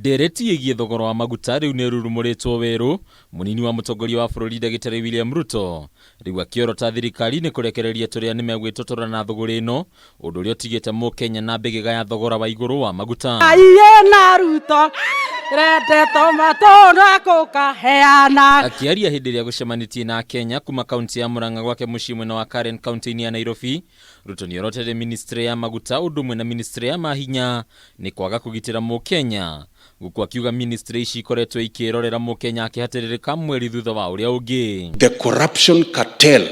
Ndereti yegie thogora wa maguta riu ni rurumuritwo weru munini wa mutongoria wa bururi Dagitari William Ruto riu akiorota thirikari ni kurekereria turia ni megwitotora na thogora ino undu uria utigite Mukenya na mbigiga ya thogora wa iguru wa maguta. Aiye na Ruto rete tomatona kukaheana. Akiaria hindi ria gucemanitie na Kenya kuma kaunti ya Murang'a gwake mucii mwena wa Karen kaunti ya Nairobi, Ruto ni orotete ministry ya maguta undu mwena ministry ya mahinya ni kwaga kugitira Mukenya, guku akiuga ministry ici ikoretwo ikirorera Mukenya akihatiririka mweri thutha wa uria ungi. The corruption cartel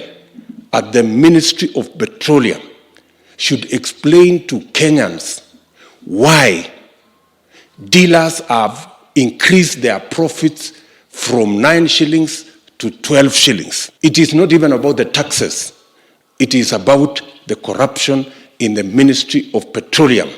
at the Ministry of Petroleum should explain to Kenyans why dealers have increased their profits from 9 shillings to 12 shillings. It is not even about the taxes. It is about the corruption in the Ministry of Petroleum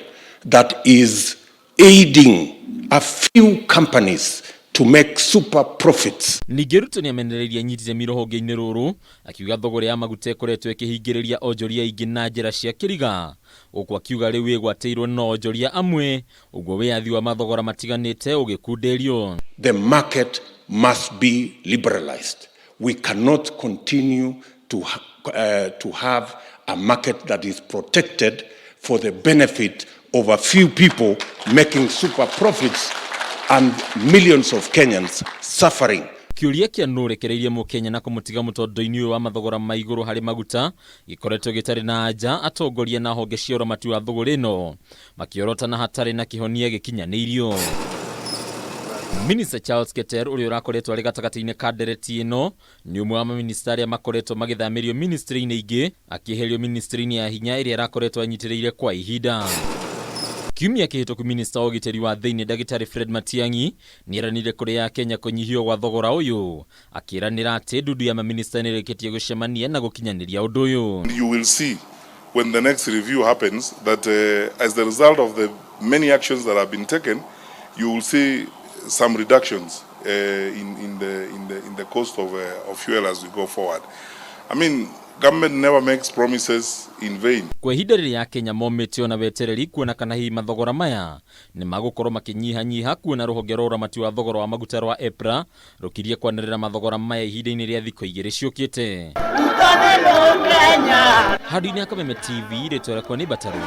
that is aiding a few companies to make super profits. Ningĩ Ruto ni amenereria nyitire mirohonge-ini ruru akiuga thogora ya maguta ikoretwo ikihingĩrĩria onjoria ingĩ na njĩra cia kĩriga, ũguo akiuga rĩu ĩgwatĩirwo na onjoria amwe, ũguo wĩyathi wa mathogora matiganĩte ũgĩkunderio. The market must be liberalized. We cannot continue to have a market that is protected for the benefit of a few people making super profits and millions of Kenyans suffering. Kiuria kia nurekereirie Mukenya na kumutiga mutondo-ini wa mathogora ma iguru hari maguta gikoretwo gitari na anja atongoria na honge cia uramati wa thogora ino makiorota na hatari na kihonia gikinyaniirio. Minister Charles Keter uri urakoretwo ari gatagati-ini ka ndereti ino ni umwe wa ministeri makoretwo magithamirio ministry-ini ingi akiherio ministry-ini ya hinya iria rakoretwo anyitiriire kwa ihinda. Kiumia kihituku minister wa ugiteri wa thiini Dagitari Fred Matiang'i nieranire kuri ya Kenya kunyihio gwa thogora uyu akiranira ati ndudu ya maminister nireketie gucemania na gukinyaniria undu uyu. You will see when the next review happens that as the result of the many actions that have been taken, you will see some reductions in the cost of fuel as we go forward. I mean, government never makes promises in vain. Kwa ihinda riria Kenya mometio na wetereri kuona kana hi mathogora maya ni magukorwo makinyiha kuona ruhonge rwa uramati wa thogora wa maguta rwa EPRA rukirie kwanirira mathogora maya ihinda-ini ria thikũ igĩrĩ ciũkĩte. Handũ-inĩ ya Kameme TV rĩtwa rĩakwa nĩ Bataru.